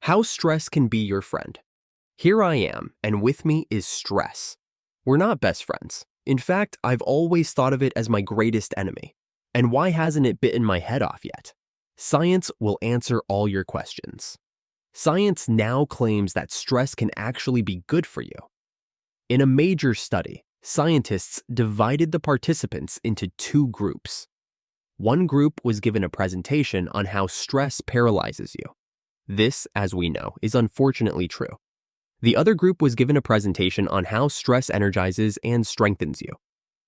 How stress can be your friend. Here I am, and with me is stress. We're not best friends. In fact, I've always thought of it as my greatest enemy. And why hasn't it bitten my head off yet? Science will answer all your questions. Science now claims that stress can actually be good for you. In a major study, scientists divided the participants into two groups. One group was given a presentation on how stress paralyzes you. This, as we know, is unfortunately true. The other group was given a presentation on how stress energizes and strengthens you.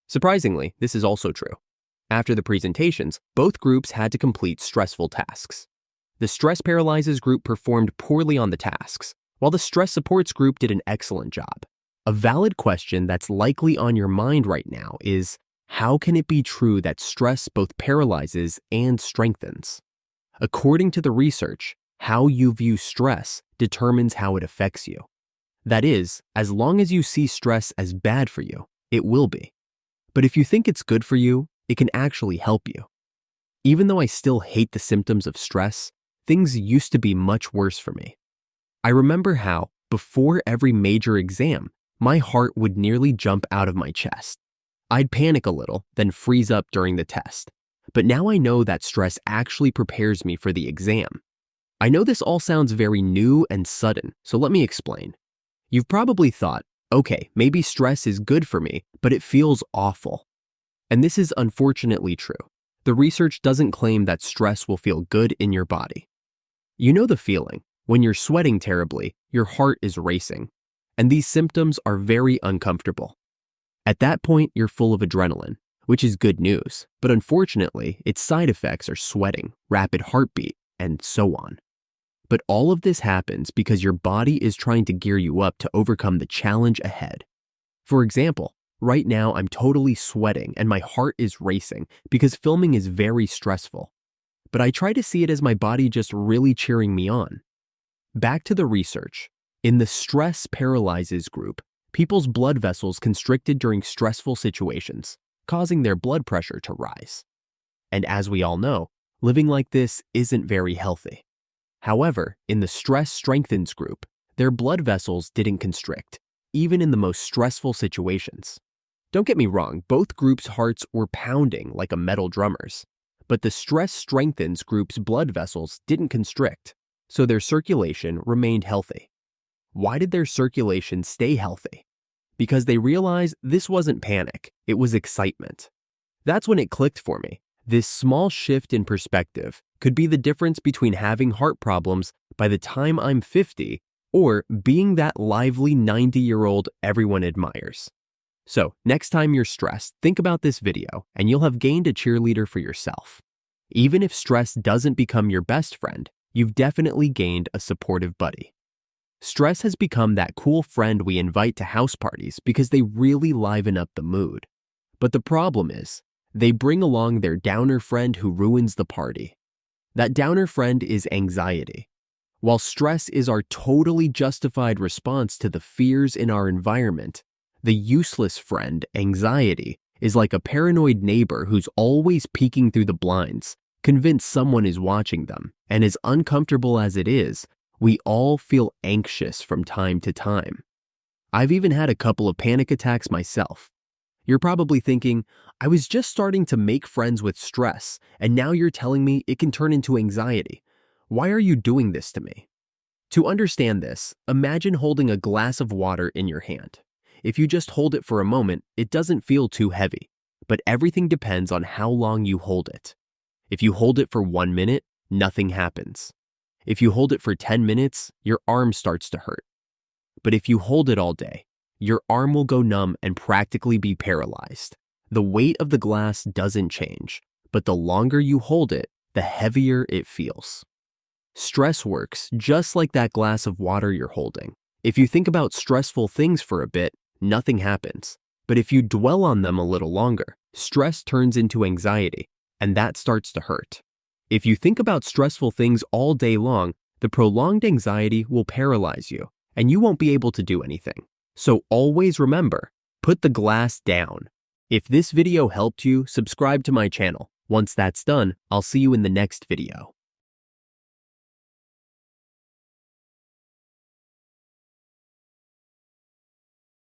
Surprisingly, this is also true. After the presentations, both groups had to complete stressful tasks. The stress paralyzes group performed poorly on the tasks, while the stress supports group did an excellent job. A valid question that's likely on your mind right now is, how can it be true that stress both paralyzes and strengthens? According to the research, how you view stress determines how it affects you. That is, as long as you see stress as bad for you, it will be. But if you think it's good for you, it can actually help you. Even though I still hate the symptoms of stress, things used to be much worse for me. I remember how, before every major exam, my heart would nearly jump out of my chest. I'd panic a little, then freeze up during the test. But now I know that stress actually prepares me for the exam. I know this all sounds very new and sudden, so let me explain. You've probably thought, okay, maybe stress is good for me, but it feels awful. And this is unfortunately true. The research doesn't claim that stress will feel good in your body. You know the feeling. When you're sweating terribly, your heart is racing. And these symptoms are very uncomfortable. At that point, you're full of adrenaline, which is good news, but unfortunately, its side effects are sweating, rapid heartbeat, and so on. But all of this happens because your body is trying to gear you up to overcome the challenge ahead. For example, right now I'm totally sweating and my heart is racing because filming is very stressful. But I try to see it as my body just really cheering me on. Back to the research. In the stress paralyzes group, people's blood vessels constricted during stressful situations, causing their blood pressure to rise. And as we all know, living like this isn't very healthy. However, in the stress strengthens group, their blood vessels didn't constrict, even in the most stressful situations. Don't get me wrong, both groups' hearts were pounding like a metal drummer's, but the stress strengthens group's blood vessels didn't constrict, so their circulation remained healthy. Why did their circulation stay healthy? Because they realized this wasn't panic, it was excitement. That's when it clicked for me. This small shift in perspective could be the difference between having heart problems by the time I'm 50 or being that lively 90-year-old everyone admires. So, next time you're stressed, think about this video and you'll have gained a cheerleader for yourself. Even if stress doesn't become your best friend, you've definitely gained a supportive buddy. Stress has become that cool friend we invite to house parties because they really liven up the mood. But the problem is, they bring along their downer friend who ruins the party. That downer friend is anxiety. While stress is our totally justified response to the fears in our environment, the useless friend, anxiety, is like a paranoid neighbor who's always peeking through the blinds, convinced someone is watching them, and as uncomfortable as it is, we all feel anxious from time to time. I've even had a couple of panic attacks myself. You're probably thinking, I was just starting to make friends with stress, and now you're telling me it can turn into anxiety. Why are you doing this to me? To understand this, imagine holding a glass of water in your hand. If you just hold it for a moment, it doesn't feel too heavy, but everything depends on how long you hold it. If you hold it for 1 minute, nothing happens. If you hold it for 10 minutes, your arm starts to hurt. But if you hold it all day, your arm will go numb and practically be paralyzed. The weight of the glass doesn't change, but the longer you hold it, the heavier it feels. Stress works just like that glass of water you're holding. If you think about stressful things for a bit, nothing happens. But if you dwell on them a little longer, stress turns into anxiety, and that starts to hurt. If you think about stressful things all day long, the prolonged anxiety will paralyze you, and you won't be able to do anything. So always remember, put the glass down. If this video helped you, subscribe to my channel. Once that's done, I'll see you in the next video.